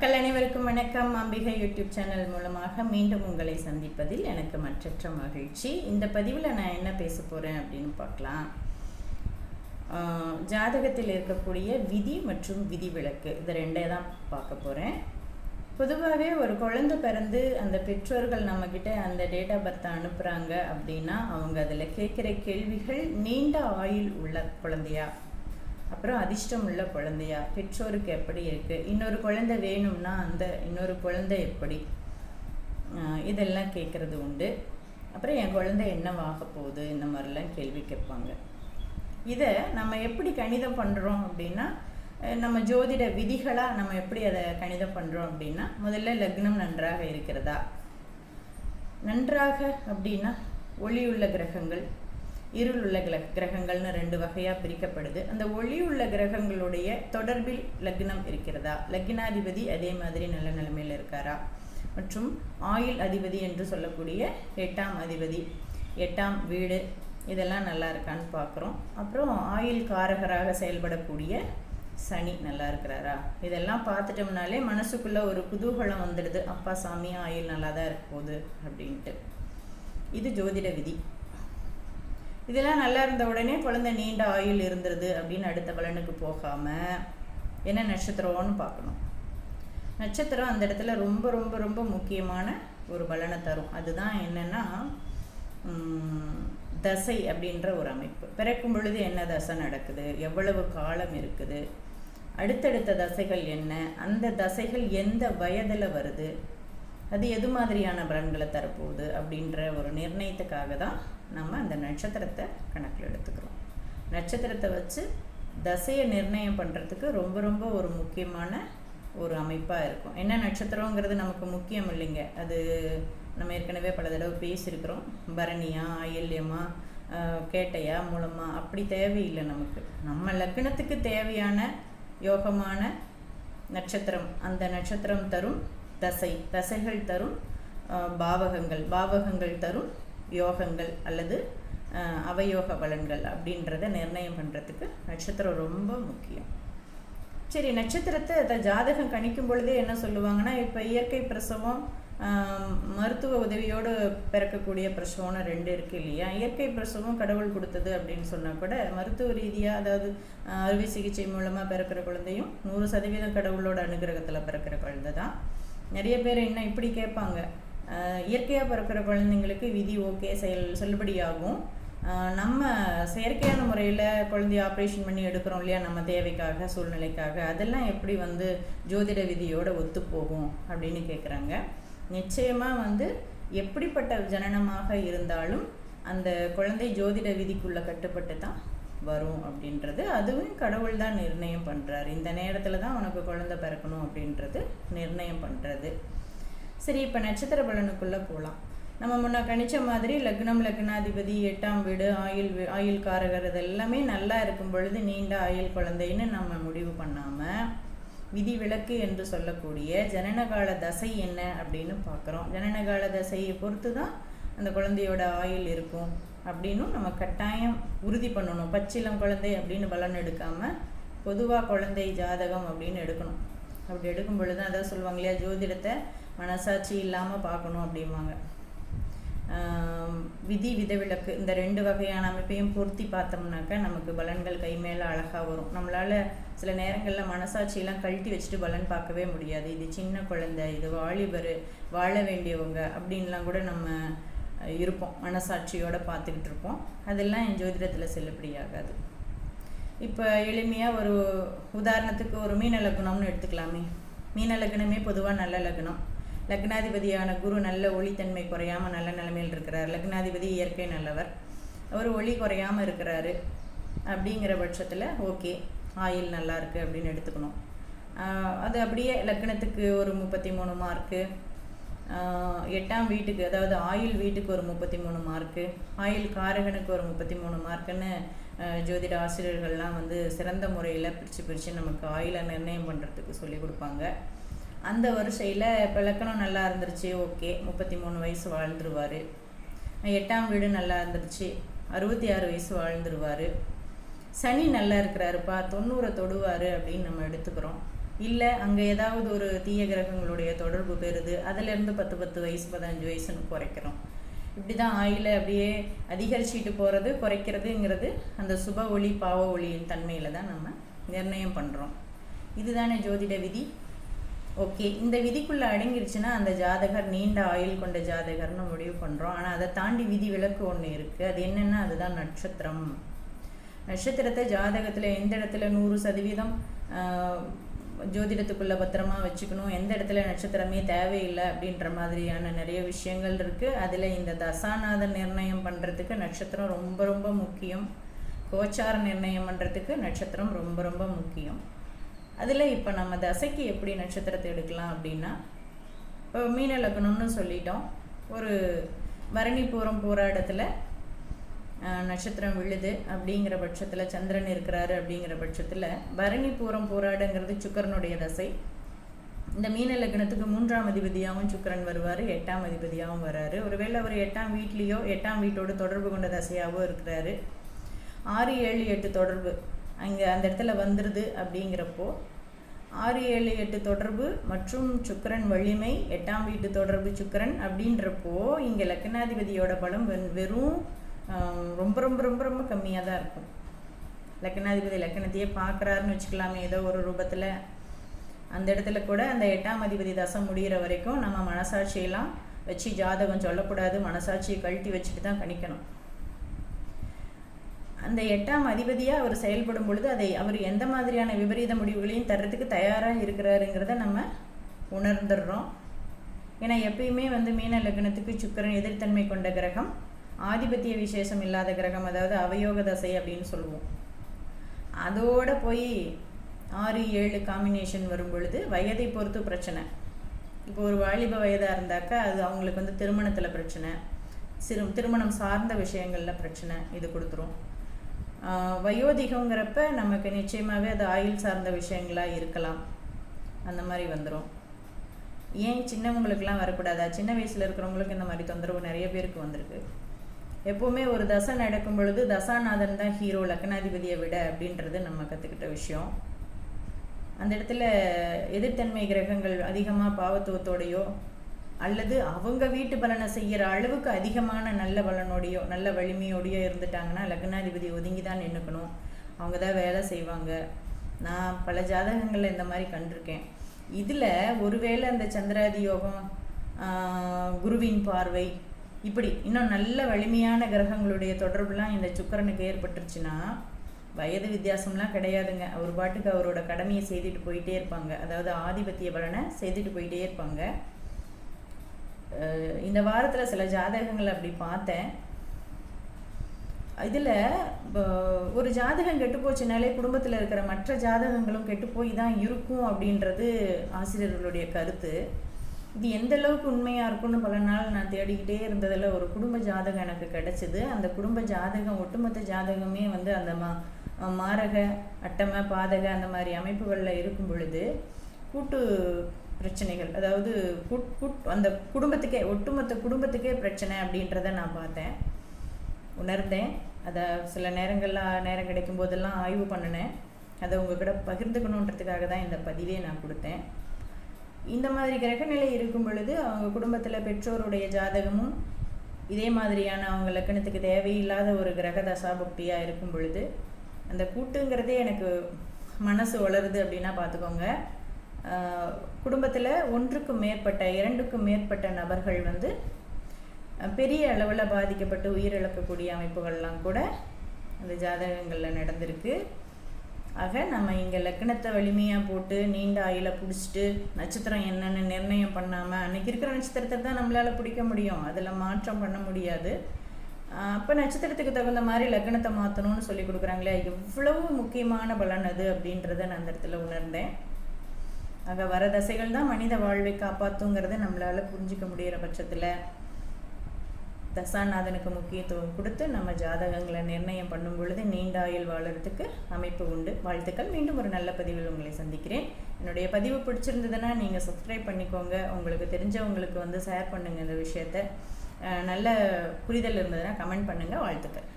மக்கள் அனைவருக்கும் வணக்கம். அம்பிகை யூடியூப் சேனல் மூலமாக மீண்டும் உங்களை சந்திப்பதில் எனக்கு மற்றற்ற மகிழ்ச்சி. இந்த பதிவில் நான் என்ன பேச போகிறேன் அப்படின்னு பார்க்கலாம். ஜாதகத்தில் இருக்கக்கூடிய விதி மற்றும் விதிவிலக்கு, இது ரெண்டே தான் பார்க்க போகிறேன். பொதுவாகவே ஒரு குழந்தை பிறந்து அந்த பெற்றோர்கள் நம்மக்கிட்ட அந்த டேட் ஆஃப் பர்த்தை அனுப்புகிறாங்க அப்படின்னா அவங்க அதில் கேட்குற கேள்விகள் நீண்ட ஆயுள் உள்ள குழந்தையா, அப்புறம் அதிர்ஷ்டம் உள்ள குழந்தையா, பெற்றோருக்கு எப்படி இருக்குது, இன்னொரு குழந்தை வேணும்னா அந்த இன்னொரு குழந்தை எப்படி, இதெல்லாம் கேட்குறது உண்டு. அப்புறம் என் குழந்தை என்னவாக போகுது, இந்த மாதிரிலாம் கேள்வி கேட்பாங்க. இதை நம்ம எப்படி கணிதம் பண்ணுறோம் அப்படின்னா, நம்ம ஜோதிட விதிகளாக நம்ம எப்படி அதை கணிதம் பண்ணுறோம் அப்படின்னா, முதல்ல லக்னம் நன்றாக இருக்கிறதா. நன்றாக அப்படின்னா ஒளியுள்ள கிரகங்கள், இருள் உள்ள கிரகங்கள்னு ரெண்டு வகையாக பிரிக்கப்படுது. அந்த ஒளி உள்ள கிரகங்களுடைய தொடர்பில் லக்னம் இருக்கிறதா, லக்னாதிபதி அதே மாதிரி நல்ல நிலைமையில் இருக்காரா, மற்றும் ஆயுள் அதிபதி என்று சொல்லக்கூடிய 8ஆம் அதிபதி, 8ஆம் வீடு, இதெல்லாம் நல்லா இருக்கான்னு பார்க்குறோம். அப்புறம் ஆயுள் காரகராக செயல்படக்கூடிய சனி நல்லா இருக்கிறாரா, இதெல்லாம் பார்த்துட்டோம்னாலே மனசுக்குள்ளே ஒரு குதூகலம் வந்துடுது, அப்பா சாமி ஆயுள் நல்லா தான் இருக்க போகுது அப்படின்ட்டு. இது ஜோதிட விதி. இதெல்லாம் நல்லா இருந்த உடனே குழந்தை நீண்ட ஆயுள் இருந்துருது அப்படின்னு அடுத்த பலனுக்கு போகாமல் என்ன நட்சத்திரம்னு பார்க்கணும். நட்சத்திரம் அந்த இடத்துல ரொம்ப ரொம்ப ரொம்ப முக்கியமான ஒரு பலனை தரும். அதுதான் என்னென்னா தசை அப்படின்ற ஒரு அமைப்பு. பிறக்கும் பொழுது என்ன தசை நடக்குது, எவ்வளவு காலம் இருக்குது, அடுத்தடுத்த தசைகள் என்ன, அந்த தசைகள் எந்த வயதில் வருது, அது எது மாதிரியான பலன்களை தரப்போகுது அப்படின்ற ஒரு நிர்ணயத்துக்காக தான் நம்ம அந்த நட்சத்திரத்தை கணக்கில் எடுத்துக்கிறோம். நட்சத்திரத்தை வச்சு தசையை நிர்ணயம் பண்ணுறதுக்கு ரொம்ப ரொம்ப ஒரு முக்கியமான ஒரு அமைப்பாக இருக்கும். என்ன நட்சத்திரங்கிறது நமக்கு முக்கியம் இல்லைங்க, அது நம்ம ஏற்கனவே பல தடவை பேசியிருக்கிறோம். பரணியா, ஆயில்யமா, கேட்டையா, மூலமா, அப்படி தேவையில்லை நமக்கு. நம்ம லக்னத்துக்கு தேவையான யோகமான நட்சத்திரம், அந்த நட்சத்திரம் தரும் தசை, தசைகள் தரும் பாவகங்கள், பாவகங்கள் தரும் யோகங்கள் அல்லது அவயோக பலன்கள் அப்படின்றத நிர்ணயம் பண்ணுறதுக்கு நட்சத்திரம் ரொம்ப முக்கியம். சரி, நட்சத்திரத்தை ஜாதகம் கணிக்கும் பொழுதே என்ன சொல்லுவாங்கன்னா, இப்போ இயற்கை பிரசவம், மருத்துவ உதவியோடு பிறக்கக்கூடிய பிரசவம்னு ரெண்டு இருக்குது இல்லையா. இயற்கை பிரசவம் கடவுள் கொடுத்தது அப்படின்னு சொன்னால் கூட மருத்துவ ரீதியாக, அதாவது அறுவை சிகிச்சை மூலமாக பிறக்கிற குழந்தையும் 100% கடவுளோட அனுகிரகத்தில் பிறக்கிற குழந்தை தான். நிறைய பேர் என்ன இப்படி கேட்பாங்க, இயற்கையாக பிறக்கிற குழந்தைங்களுக்கு விதி ஓகே செல்லுபடியாகும், நம்ம செயற்கையான முறையில் குழந்தைய ஆப்ரேஷன் பண்ணி எடுக்கிறோம் இல்லையா நம்ம தேவைக்காக, சூழ்நிலைக்காக, அதெல்லாம் எப்படி ஜோதிட விதியோடு ஒத்து போகும் அப்படின்னு கேட்குறாங்க. நிச்சயமாக எப்படிப்பட்ட ஜனனமாக இருந்தாலும் அந்த குழந்தை ஜோதிட விதிக்குள்ளே கட்டுப்பட்டு தான் வரும் அப்படின்றது, அதுவும் கடவுள் தான் நிர்ணயம் பண்ணுறாரு. இந்த நேரத்தில் தான் உனக்கு குழந்தை பிறக்கணும் அப்படின்றது நிர்ணயம் பண்ணுறது. சரி, இப்போ நட்சத்திர பலனுக்குள்ளே போகலாம். நம்ம முன்ன கணிச்ச மாதிரி லக்னம், லக்னாதிபதி, 8ஆம் வீடு, ஆயுள் காரகர், இது எல்லாமே நல்லா இருக்கும் பொழுது நீண்ட ஆயுள் குழந்தைன்னு நம்ம முடிவு பண்ணாமல் விதி விலக்கு என்று சொல்லக்கூடிய ஜனனகால தசை என்ன அப்படின்னு பார்க்குறோம். ஜனனகால தசையை பொறுத்து தான் அந்த குழந்தையோட ஆயுள் இருக்கும் அப்படின்னும் நம்ம கட்டாயம் உறுதி பண்ணணும். பச்சிலம் குழந்தை அப்படின்னு பலன் எடுக்காமல் பொதுவாக குழந்தை ஜாதகம் அப்படின்னு எடுக்கணும். அப்படி எடுக்கும் பொழுது தான் அதான் சொல்லுவாங்க இல்லையா, ஜோதிடத்தை மனசாட்சி இல்லாமல் பார்க்கணும் அப்படிம்பாங்க. விதி விதிவிலக்கு இந்த ரெண்டு வகையான அமைப்பையும் பொருத்தி பார்த்தோம்னாக்கா நமக்கு பலன்கள் கை மேலே அழகாக வரும். நம்மளால் சில நேரங்களில் மனசாட்சியெல்லாம் கழட்டி வச்சுட்டு பலன் பார்க்கவே முடியாது. இது சின்ன குழந்தை, இது வாலிபர், வாழ வேண்டியவங்க அப்படின்லாம் கூட நம்ம இருப்போம், மனசாட்சியோடு பார்த்துக்கிட்டு இருப்போம். அதெல்லாம் என் ஜோதிடத்தில் செல்லுபடியாகாது. இப்போ எளிமையாக ஒரு உதாரணத்துக்கு ஒரு மீன லக்னம்னு எடுத்துக்கலாமே. மீன லக்னமே பொதுவாக நல்ல லக்னம். லக்னாதிபதியான குரு நல்ல ஒளித்தன்மை குறையாமல் நல்ல நிலைமையில் இருக்கிறார். லக்னாதிபதி இயற்கை நல்லவர், அவர் ஒளி குறையாமல் இருக்கிறாரு. அப்படிங்கிற பட்சத்தில் ஓகே, ஆயுள் நல்லா இருக்குது அப்படின்னு எடுத்துக்கணும். அது அப்படியே லக்னத்துக்கு ஒரு 33 மார்க்கு, 8ஆம் வீட்டுக்கு அதாவது ஆயுள் வீட்டுக்கு ஒரு 33 மார்க்கு, ஆயுள் காரகனுக்கு ஒரு 33 மார்க்குன்னு ஜோதிட ஆசிரியர்கள்லாம் சிறந்த முறையில் பிரித்து நமக்கு ஆயுளை நிர்ணயம் பண்ணுறதுக்கு சொல்லி கொடுப்பாங்க. அந்த வரிசையில் இப்போ லக்கணம் நல்லா இருந்துருச்சு, ஓகே 33 வயசு வாழ்ந்துருவார். 8ஆம் வீடு நல்லா இருந்துருச்சு, 66 வயசு வாழ்ந்துருவார். சனி நல்லா இருக்கிறாருப்பா, 90 தொடுவார் அப்படின்னு நம்ம எடுத்துக்கிறோம். இல்லை அங்கே ஏதாவது ஒரு தீய கிரகங்களுடைய தொடர்பு பெறுது, அதிலேருந்து 10 வயசு 15 வயசுன்னு குறைக்கிறோம். இப்படி தான் ஆயில அப்படியே அதிகரிச்சுட்டு போகிறது குறைக்கிறதுங்கிறது அந்த சுப ஒளி பாவ ஒளியின் தன்மையில் தான் நம்ம நிர்ணயம் பண்ணுறோம். இதுதானே ஜோதிட விதி. ஓகே, இந்த விதிக்குள்ளே அடங்கிருச்சுன்னா அந்த ஜாதகர் நீண்ட ஆயுள் கொண்ட ஜாதகர்னு முடிவு பண்ணுறோம். ஆனால் அதை தாண்டி விதி விலக்கு ஒன்று இருக்குது. அது என்னென்னா அதுதான் நட்சத்திரம். நட்சத்திரத்தை ஜாதகத்தில் எந்த இடத்துல 100% ஜோதிடத்துக்குள்ளே பத்திரமா வச்சுக்கணும், எந்த இடத்துல நட்சத்திரமே தேவையில்லை அப்படின்ற மாதிரியான நிறைய விஷயங்கள் இருக்குது. அதில் இந்த தசாநாதன் நிர்ணயம் பண்ணுறதுக்கு நட்சத்திரம் ரொம்ப ரொம்ப முக்கியம். கோச்சார நிர்ணயம் பண்ணுறதுக்கு நட்சத்திரம் ரொம்ப ரொம்ப முக்கியம். அதில் இப்போ நம்ம தசைக்கு எப்படி நட்சத்திரத்தை எடுக்கலாம் அப்படின்னா, இப்போ மீன லக்னம்னு சொல்லிட்டோம். ஒரு பரணி பூரம் போராட்டத்தில் நட்சத்திரம் விழுது அப்படிங்கிற பட்சத்தில், சந்திரன் இருக்கிறாரு அப்படிங்கிற பட்சத்தில், பரணி பூரம் போராடுங்கிறது சுக்கரனுடைய தசை. இந்த மீன லக்னத்துக்கு 3ஆம் அதிபதியாகவும் சுக்கரன் வருவார், 8ஆம் அதிபதியாகவும் வர்றாரு. ஒருவேளை அவர் 8ஆம் வீட்லேயோ 8ஆம் வீட்டோடு தொடர்பு கொண்ட தசையாகவும் இருக்கிறாரு. 6, 7, 8 தொடர்பு அங்கே அந்த இடத்துல வந்துடுது. அப்படிங்கிறப்போ 6, 7, 8 தொடர்பு மற்றும் சுக்கரன் வலிமை, 8ஆம் வீட்டு தொடர்பு சுக்கரன் அப்படின்றப்போ இங்கே லக்னாதிபதியோட பலம் வெறும் ரொம்ப ரொம்ப ரொம்ப ரொம்ப கம்மியாக தான் இருக்கும். லக்னாதிபதி லக்னத்தையே பார்க்குறாருன்னு வச்சுக்கலாமே ஏதோ ஒரு ரூபத்தில். அந்த இடத்துல கூட அந்த 8ஆம் அதிபதி தசம் முடிகிற வரைக்கும் நம்ம மனசாட்சியெல்லாம் வச்சு ஜாதகம் சொல்லக்கூடாது, மனசாட்சியை கழட்டி வச்சுட்டு தான் கணிக்கணும். அந்த 8ஆம் அதிபதியாக அவர் செயல்படும் பொழுது அவர் எந்த மாதிரியான விபரீத முடிவுகளையும் தர்றதுக்கு தயாராக இருக்கிறாருங்கிறத நம்ம உணர்ந்துடுறோம். ஏன்னா எப்பயுமே மீன லக்னத்துக்கு சுக்கரன் எதிர்த்தன்மை கொண்ட கிரகம், ஆதிபத்திய விசேஷம் இல்லாத கிரகம், அதாவது அவயோக தசை அப்படின்னு சொல்லுவோம். அதோடு போய் 6, 7 காம்பினேஷன் வரும் பொழுது வயதை பொறுத்து பிரச்சனை. இப்போ ஒரு வாலிப வயதாக இருந்தாக்கா அது அவங்களுக்கு திருமணத்தில் பிரச்சனை, திருமணம் சார்ந்த விஷயங்களில் பிரச்சனை இது கொடுத்துரும். வயோதிகங்கிறப்ப நமக்கு நிச்சயமாகவே அது ஆயுள் சார்ந்த விஷயங்களாக இருக்கலாம், அந்த மாதிரி வந்துடும். ஏன் சின்னவங்களுக்கெல்லாம் வரக்கூடாதா? சின்ன வயசில் இருக்கிறவங்களுக்கு இந்த மாதிரி தொந்தரவு நிறைய பேருக்கு வந்திருக்கு. எப்போவுமே ஒரு தசை நடக்கும் பொழுது தசாநாதன் தான் ஹீரோ லக்னாதிபதியை விட அப்படின்றது நம்ம கற்றுக்கிட்ட விஷயம். அந்த இடத்துல எதிர்த்தன்மை கிரகங்கள் அதிகமாக பாவத்துவத்தோடையோ அல்லது அவங்க வீட்டு பலனை செய்கிற அளவுக்கு அதிகமான நல்ல பலனோடையோ நல்ல வலிமையோடையோ இருந்துட்டாங்கன்னா லக்னாதிபதி ஒதுங்கி தான் நின்றுக்கணும், அவங்க தான் வேலை செய்வாங்க. நான் பல ஜாதகங்களில் இந்த மாதிரி கண்டிருக்கேன். இதில் ஒருவேளை அந்த சந்திராதி யோகம், குருவின் பார்வை, இப்படி இன்னும் நல்ல வலிமையான கிரகங்களுடைய தொடர்புலாம் இந்த சுக்கரனுக்கு ஏற்பட்டுருச்சுன்னா வயது வித்தியாசம்லாம் கிடையாதுங்க. அவர் பாட்டுக்கு அவரோட கடமையை செய்துட்டு போயிட்டே இருப்பாங்க, அதாவது ஆதிபத்திய பலனை செய்துட்டு போயிட்டே இருப்பாங்க. இந்த வாரத்தில் சில ஜாதகங்கள் அப்படி பார்த்தேன். இதில் ஒரு ஜாதகம் கெட்டு போச்சுனாலே குடும்பத்தில் இருக்கிற மற்ற ஜாதகங்களும் கெட்டு போய் தான் இருக்கும் அப்படின்றது ஆசிரியர்களுடைய கருத்து. இது எந்த அளவுக்கு உண்மையாக இருக்குன்னு பல நாள் நான் தேடிக்கிட்டே இருந்ததில் ஒரு குடும்ப ஜாதகம் எனக்கு கிடச்சிது. அந்த குடும்ப ஜாதகம் ஒட்டுமொத்த ஜாதகமே அந்த மாரக அட்டம பாதக அந்த மாதிரி அமைப்புகளில் இருக்கும் பொழுது கூட்டு பிரச்சனைகள், அதாவது அந்த குடும்பத்துக்கே ஒட்டுமொத்த குடும்பத்துக்கே பிரச்சனை அப்படின்றத நான் பார்த்தேன், உணர்ந்தேன். அதை சில நேரம் கிடைக்கும் போதெல்லாம் ஆய்வு பண்ணினேன். அதை உங்ககிட்ட பகிர்ந்துக்கணுன்றதுக்காக தான் இந்த பதிவே நான் கொடுத்தேன். இந்த மாதிரி கிரகநிலை இருக்கும் பொழுது அவங்க குடும்பத்தில் பெற்றோருடைய ஜாதகமும் இதே மாதிரியான அவங்க லக்கணத்துக்கு தேவையில்லாத ஒரு கிரக தசாபக்தியாக இருக்கும் பொழுது அந்த கூட்டுங்கிறதே எனக்கு மனசு வளருது அப்படின்னா பார்த்துக்கோங்க. குடும்பத்தில் 1க்கும் மேற்பட்ட 2க்கும் மேற்பட்ட நபர்கள் பெரிய அளவில் பாதிக்கப்பட்டு உயிரிழக்கக்கூடிய அமைப்புகள்லாம் கூட அந்த ஜாதகங்களில் நடந்திருக்கு. ஆக நம்ம இங்கே லக்னத்தை வலிமையாக போட்டு நீண்ட ஆயில பிடிச்சிட்டு நட்சத்திரம் என்னென்னு நிர்ணயம் பண்ணாமல் அன்றைக்கி இருக்கிற நட்சத்திரத்தை தான் நம்மளால் பிடிக்க முடியும், அதில் மாற்றம் பண்ண முடியாது. அப்போ நட்சத்திரத்துக்கு தகுந்த மாதிரி லக்னத்தை மாற்றணும்னு சொல்லி கொடுக்குறாங்களே, எவ்வளவு முக்கியமான பலன் அது அப்படின்றத நான் அந்த இடத்துல உணர்ந்தேன். ஆக வர தசைகள் தான் மனித வாழ்வை காப்பாற்றுங்கிறத நம்மளால் புரிஞ்சிக்க முடிகிற பட்சத்தில் தசாநாதனுக்கு முக்கியத்துவம் கொடுத்து நம்ம ஜாதகங்களை நிர்ணயம் பண்ணும் பொழுது நீண்ட ஆயுள் வாழறதுக்கு அமைப்பு உண்டு. வாழ்த்துக்கள். மீண்டும் ஒரு நல்ல பதிவில் உங்களை சந்திக்கிறேன். என்னுடைய பதிவு பிடிச்சிருந்ததுன்னா நீங்கள் சப்ஸ்கிரைப் பண்ணிக்கோங்க. உங்களுக்கு தெரிஞ்சவங்களுக்கு ஷேர் பண்ணுங்கள். இந்த விஷயத்த நல்ல புரிதல் இருந்ததுன்னா கமெண்ட் பண்ணுங்கள். வாழ்த்துக்கள்.